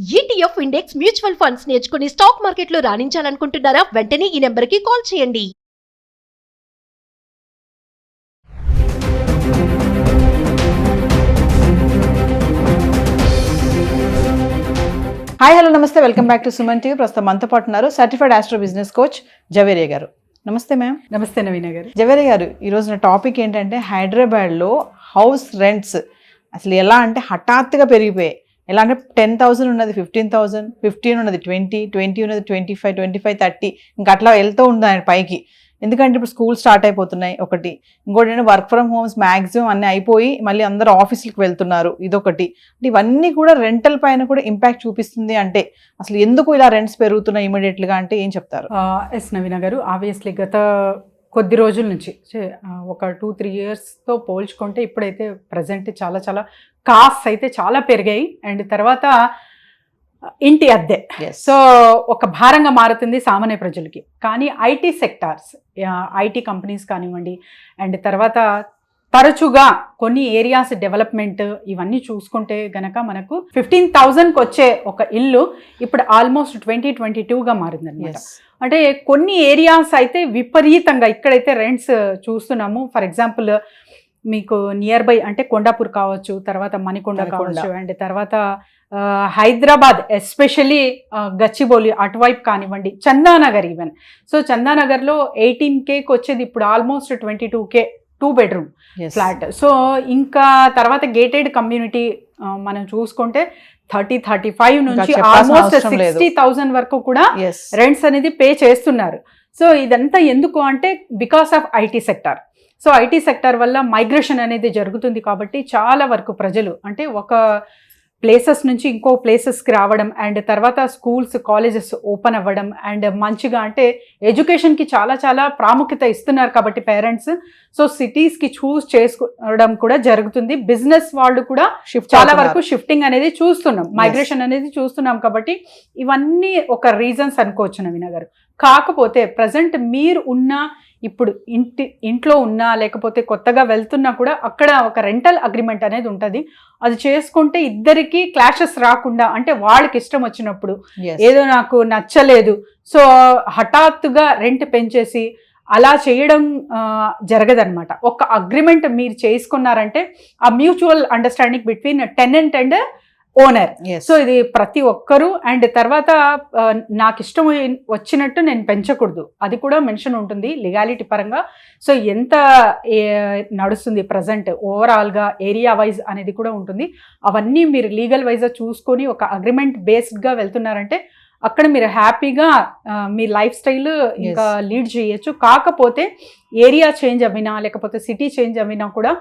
ETF index mutual funds నేర్చుకుని stock మార్కెట్లో రాణించాలనుకుంటున్నారా? వెంటనే ఈ నెంబర్కి కాల్ చేయండి. హాయ్ హలో నమస్తే, welcome back to Suman TV. ప్రస్తుతం మనతో పాటు ఉన్నారు certified astro business coach Javeria గారు. నమస్తే మ్యామ్. నమస్తే నవీన గారు. జవేరియా గారు, ఈరోజు నా టాపిక్ ఏంటంటే హైదరాబాద్లో హౌస్ రెంట్స్ అసలు ఎలా అంటే హఠాత్తుగా పెరిగిపోయాయి. ఎలా అంటే 10,000 ఉన్నది 15,000, 15 ఉన్నది 20, 20 ఉన్నది 25, 25, 30 ఇంకా అట్లా వెళ్తూ ఉంది ఆయన పైకి. ఎందుకంటే ఇప్పుడు స్కూల్ స్టార్ట్ అయిపోతున్నాయి ఒకటి, ఇంకోటి ఏంటంటే వర్క్ ఫ్రమ్ హోమ్స్ మ్యాక్సిమం అన్నీ అయిపోయి మళ్ళీ అందరూ ఆఫీసులకు వెళ్తున్నారు, ఇదొకటి. అంటే ఇవన్నీ కూడా రెంటల్ పైన కూడా ఇంపాక్ట్ చూపిస్తుంది. అంటే అసలు ఎందుకు ఇలా రెంట్స్ పెరుగుతున్నాయి ఇమీడియట్గా అంటే ఏం చెప్తారు? ఎస్ నవీన గారు, ఆబ్వియస్లీ గత కొద్ది రోజుల నుంచి ఒక 2-3 ఇయర్స్తో పోల్చుకుంటే ఇప్పుడైతే ప్రజెంట్ చాలా చాలా కాస్ట్ అయితే చాలా పెరిగాయి. అండ్ తర్వాత ఇంటి అద్దె సో ఒక భారంగా మారుతుంది సామాన్య ప్రజలకి. కానీ ఐటీ సెక్టార్స్, ఐటీ కంపెనీస్ కానివ్వండి, అండ్ తర్వాత తరచుగా కొన్ని ఏరియాస్ డెవలప్మెంట్ ఇవన్నీ చూసుకుంటే గనక మనకు 15,000కి వచ్చే ఒక ఇల్లు ఇప్పుడు ఆల్మోస్ట్ 2022గా మారిందనమాట. అంటే కొన్ని ఏరియాస్ అయితే విపరీతంగా ఇక్కడైతే రెంట్స్ చూస్తున్నాము. ఫర్ ఎగ్జాంపుల్ మీకు నియర్ బై అంటే కొండాపూర్ కావచ్చు, తర్వాత మణికొండ కావచ్చు, అండ్ తర్వాత హైదరాబాద్ ఎస్పెషల్లీ గచ్చిబౌలి అటువైపు కానివ్వండి, చందానగర్ ఈవెన్. సో చందానగర్లో 18Kకి వచ్చేది ఇప్పుడు almost 22K 2 bedroom flat. So ఇంకా తర్వాత గేటెడ్ కమ్యూనిటీ మనం చూసుకుంటే 30-35 నుంచి ఆల్మోస్ట్ 60,000 వరకు కూడా రెంట్స్ అనేది పే చేస్తున్నారు. సో ఇదంతా ఎందుకు అంటే because of IT sector. So IT sector వల్ల మైగ్రేషన్ అనేది జరుగుతుంది కాబట్టి చాలా వరకు ప్రజలు అంటే ఒక ప్లేసెస్ నుంచి ఇంకో ప్లేసెస్కి రావడం, అండ్ తర్వాత స్కూల్స్ కాలేజెస్ ఓపెన్ అవ్వడం, అండ్ మంచిగా అంటే ఎడ్యుకేషన్కి చాలా చాలా ప్రాముఖ్యత ఇస్తున్నారు కాబట్టి పేరెంట్స్. సో సిటీస్కి చూస్ చేసుకోవడం కూడా జరుగుతుంది. బిజినెస్ వాళ్ళు కూడా చాలా వరకు షిఫ్టింగ్ అనేది చూస్తున్నాం, మైగ్రేషన్ అనేది చూస్తున్నాం. కాబట్టి ఇవన్నీ ఒక రీజన్స్ అనుకోవచ్చు నవీన గారు. కాకపోతే ప్రజెంట్ మీరు ఉన్న ఇప్పుడు ఇంట్లో ఉన్నా లేకపోతే కొత్తగా వెళ్తున్నా కూడా అక్కడ ఒక రెంటల్ అగ్రిమెంట్ అనేది ఉంటుంది. అది చేసుకుంటే ఇద్దరికి క్లాషెస్ రాకుండా, అంటే వాళ్ళకి ఇష్టం వచ్చినప్పుడు ఏదో నాకు నచ్చలేదు సో హఠాత్తుగా రెంట్ పెంచేసి అలా చేయడం జరగదనమాట. ఒక అగ్రిమెంట్ మీరు చేసుకున్నారంటే ఆ mutual understanding between tenant and owner. So ఇది ప్రతి ఒక్కరూ, అండ్ తర్వాత నాకు ఇష్టం వచ్చినట్టు నేను పెంచకూడదు, అది కూడా మెన్షన్ ఉంటుంది లీగాలిటీ పరంగా. సో ఎంత నడుస్తుంది ప్రజెంట్ ఓవరాల్గా ఏరియా వైజ్ అనేది కూడా ఉంటుంది. అవన్నీ మీరు లీగల్ వైజ్గా చూసుకొని ఒక అగ్రిమెంట్ బేస్డ్గా వెళ్తున్నారంటే అక్కడ మీరు హ్యాపీగా మీ లైఫ్ స్టైల్ ఇంకా లీడ్ చేయొచ్చు. కాకపోతే ఏరియా చేంజ్ అవినా లేకపోతే సిటీ చేంజ్ అవినా కూడా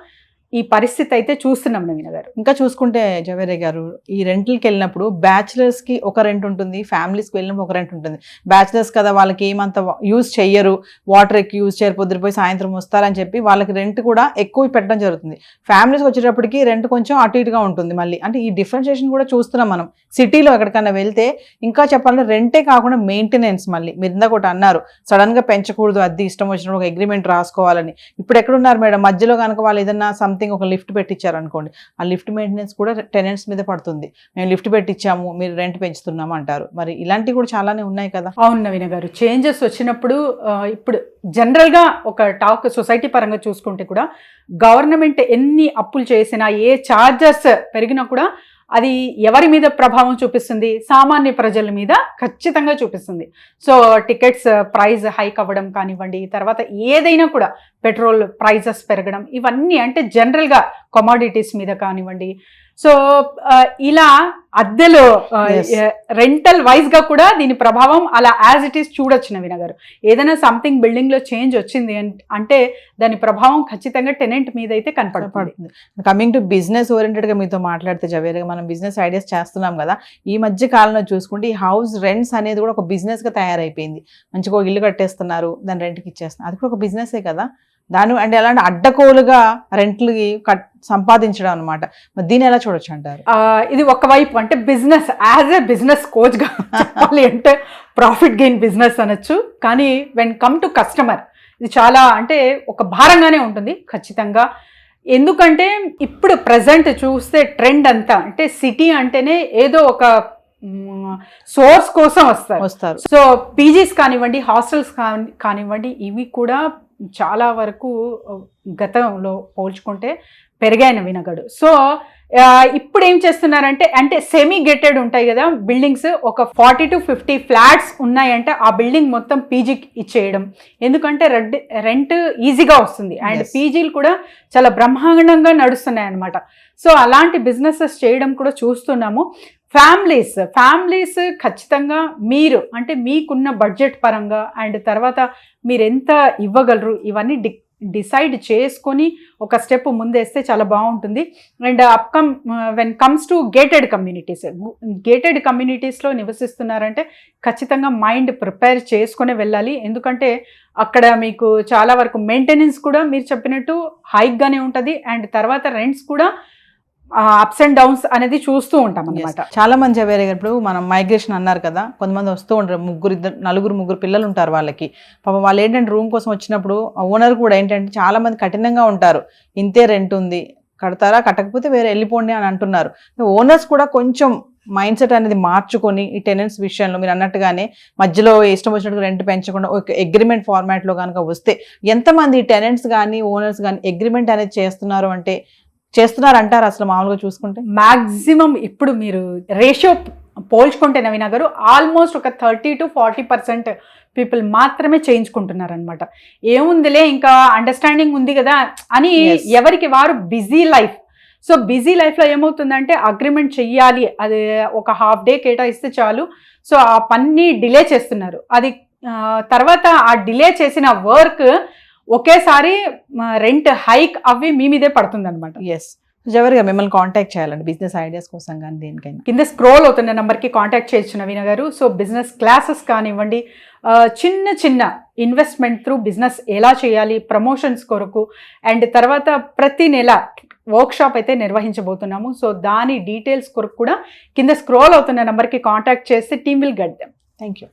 ఈ పరిస్థితి అయితే చూస్తున్నాం నవీన గారు. ఇంకా చూసుకుంటే జవేరియా గారు, ఈ రెంట్లకి వెళ్ళినప్పుడు బ్యాచిలర్స్కి ఒక రెంట్ ఉంటుంది, ఫ్యామిలీస్కి వెళ్ళినప్పుడు ఒక రెంట్ ఉంటుంది. బ్యాచిలర్స్ కదా, వాళ్ళకి ఏమంత యూజ్ చెయ్యరు, వాటర్ ఎక్కువ యూజ్ చేయరు, పొద్దుపోయి సాయంత్రం వస్తారని చెప్పి వాళ్ళకి రెంట్ కూడా ఎక్కువ పెట్టడం జరుగుతుంది. ఫ్యామిలీస్కి వచ్చేటప్పటికి రెంట్ కొంచెం అటు ఇటుగా ఉంటుంది. మళ్ళీ అంటే ఈ డిఫరెన్షియేషన్ కూడా చూస్తున్నాం మనం. సిటీలో ఎక్కడికన్నా వెళ్తే ఇంకా చెప్పాలంటే రెంటే కాకుండా మెయింటెనెన్స్, మళ్ళీ మీరు ఇందాక ఒకటి అన్నారు సడన్గా పెంచకూడదు, అది ఇష్టం వచ్చినప్పుడు ఒక అగ్రిమెంట్ రాసుకోవాలని. ఇప్పుడు ఎక్కడున్నారు మేడం, మధ్యలో కనుక వాళ్ళు ఏదన్నా ఒక లిఫ్ట్ పెట్టించారు అనుకోండి, ఆ లిఫ్ట్ మెయింటెనెన్స్ కూడా టెనెంట్స్ మీద పడుతుంది. మేము లిఫ్ట్ పెట్టించాము, మీరు రెంట్ పెంచుతున్నాము అంటారు. మరి ఇలాంటివి కూడా చాలానే ఉన్నాయి కదా. అవును నవీన గారు, చేంజెస్ వచ్చినప్పుడు ఇప్పుడు జనరల్గా ఒక టాక్ సొసైటీ పరంగా చూసుకుంటే కూడా గవర్నమెంట్ ఎన్ని అప్పులు చేసినా, ఏ ఛార్జెస్ పెరిగినా కూడా అది ఎవరి మీద ప్రభావం చూపిస్తుంది? సామాన్య ప్రజల మీద ఖచ్చితంగా చూపిస్తుంది. సో టికెట్స్ ప్రైస్ హైక్ అవ్వడం కానివ్వండి, తర్వాత ఏదైనా కూడా పెట్రోల్ ప్రైజెస్ పెరగడం, ఇవన్నీ అంటే జనరల్గా కమోడిటీస్ మీద కానివ్వండి. సో ఇలా అద్దెలో రెంటల్ వైజ్గా కూడా దీని ప్రభావం అలా యాజ్ ఇట్ ఈస్ చూడొచ్చు నవీన గారు. ఏదైనా సంథింగ్ బిల్డింగ్లో చేంజ్ వచ్చింది అంటే దాని ప్రభావం ఖచ్చితంగా టెనెంట్ మీద అయితే కనపడుతుంది. కమింగ్ టు బిజినెస్ ఓరియంటెడ్గా మీతో మాట్లాడితే జవేరియా, మనం బిజినెస్ ఐడియాస్ చేస్తున్నాం కదా, ఈ మధ్య కాలంలో చూసుకుంటే ఈ హౌస్ రెంట్స్ అనేది కూడా ఒక బిజినెస్గా తయారైపోయింది. మంచిగా ఒక ఇల్లు కట్టేస్తున్నారు, దాని రెంట్కి ఇచ్చేస్తున్నారు, అది కూడా ఒక బిజినెసే కదా. దాని అంటే ఎలాంటి అడ్డకోలుగా రెంట్లకి సంపాదించడం అనమాట. దీన్ని ఎలా చూడొచ్చు అంటారు? ఇది ఒకవైపు అంటే బిజినెస్ యాజ్ ఏ బిజినెస్ కోచ్గా చెప్పాలి అంటే ప్రాఫిట్ గెయిన్ బిజినెస్ అనొచ్చు. కానీ వెన్ కమ్ టు కస్టమర్ ఇది చాలా అంటే ఒక భారంగానే ఉంటుంది ఖచ్చితంగా. ఎందుకంటే ఇప్పుడు ప్రజెంట్ చూస్తే ట్రెండ్ అంతా అంటే సిటీ అంటేనే ఏదో ఒక సోర్స్ కోసం వస్తారు. సో పీజీస్ కానివ్వండి, హాస్టల్స్ కానివ్వండి, ఇవి కూడా చాలా వరకు గతంలో పోల్చుకుంటే పెరిగాయి వినగడు. సో ఇప్పుడు ఏం చేస్తున్నారంటే, అంటే సెమీ గేటెడ్ ఉంటాయి కదా బిల్డింగ్స్, ఒక 40 to 50 ఫ్లాట్స్ ఉన్నాయంటే ఆ బిల్డింగ్ మొత్తం పీజీకి ఇచ్చేయడం. ఎందుకంటే రెంట్ ఈజీగా వస్తుంది అండ్ పీజీలు కూడా చాలా బ్రహ్మాండంగా నడుస్తున్నాయి అన్నమాట. సో అలాంటి బిజినెసెస్ చేయడం కూడా చూస్తున్నాము. ఫ్యామిలీస్ ఖచ్చితంగా మీరు అంటే మీకున్న బడ్జెట్ పరంగా అండ్ తర్వాత మీరు ఎంత ఇవ్వగలరు ఇవన్నీ డిసైడ్ చేసుకొని ఒక స్టెప్ ముందేస్తే చాలా బాగుంటుంది. And when comes to gated కమ్యూనిటీస్లో నివసిస్తున్నారంటే ఖచ్చితంగా మైండ్ ప్రిపేర్ చేసుకునే వెళ్ళాలి. ఎందుకంటే అక్కడ మీకు చాలా వరకు మెయింటెనెన్స్ కూడా మీరు చెప్పినట్టు హైక్గానే ఉంటుంది అండ్ తర్వాత రెంట్స్ కూడా అప్స్ అండ్ డౌన్స్ అనేది చూస్తూ ఉంటాం అన్నమాట. చాలా మంది వేరే ఇప్పుడు మనం మైగ్రేషన్ అన్నారు కదా, కొంతమంది వస్తూ ఉంటారు, ముగ్గురు పిల్లలు ఉంటారు వాళ్ళకి. పాపం వాళ్ళు ఏంటంటే రూమ్ కోసం వచ్చినప్పుడు ఓనర్ కూడా ఏంటంటే చాలా మంది కఠినంగా ఉంటారు, ఇంతే రెంట్ ఉంది కడతారా, కట్టకపోతే వేరే వెళ్ళిపోండి అని అంటున్నారు. ఓనర్స్ కూడా కొంచెం మైండ్ సెట్ అనేది మార్చుకొని ఈ టెనెంట్స్ విషయంలో మీరు అన్నట్టుగానే మధ్యలో ఇష్టం వచ్చినట్టు రెంట్ పెంచకుండా ఒక అగ్రిమెంట్ ఫార్మాట్లో కనుక వస్తే, ఎంతమంది టెనెంట్స్ కానీ ఓనర్స్ కానీ అగ్రిమెంట్ అనేది చేస్తున్నారంటారు అసలు మామూలుగా చూసుకుంటే? మాక్సిమం ఇప్పుడు మీరు రేషియో పోల్చుకుంటే నవీన గారు ఆల్మోస్ట్ ఒక 30 to 40% పీపుల్ మాత్రమే చేయించుకుంటున్నారనమాట. ఏముందిలే ఇంకా అండర్స్టాండింగ్ ఉంది కదా అని ఎవరికి వారు బిజీ లైఫ్. సో బిజీ లైఫ్లో ఏమవుతుందంటే అగ్రిమెంట్ చెయ్యాలి, అది ఒక హాఫ్ డే కేటాయిస్తే చాలు. సో ఆ పని డిలే చేస్తున్నారు. అది తర్వాత ఆ డిలే చేసిన వర్క్ ఒకేసారి రెంట్ హైక్ అవి మీ మీదే పడుతుంది అనమాట. ఎస్, జవరిగా మిమ్మల్ని కాంటాక్ట్ చేయాలండి బిజినెస్ ఐడియాస్ కోసం కానీ దేనికైనా కింద స్క్రోల్ అవుతున్న నెంబర్కి కాంటాక్ట్ చేయొచ్చు నవీన గారు. సో బిజినెస్ క్లాసెస్ కానివ్వండి, చిన్న ఇన్వెస్ట్మెంట్ త్రూ బిజినెస్ ఎలా చేయాలి, ప్రమోషన్స్ కొరకు అండ్ తర్వాత ప్రతి నెల వర్క్షాప్ అయితే నిర్వహించబోతున్నాము. సో దాని డీటెయిల్స్ కొరకు కూడా కింద స్క్రోల్ అవుతున్న నెంబర్కి కాంటాక్ట్ చేస్తే team will get them. Thank you.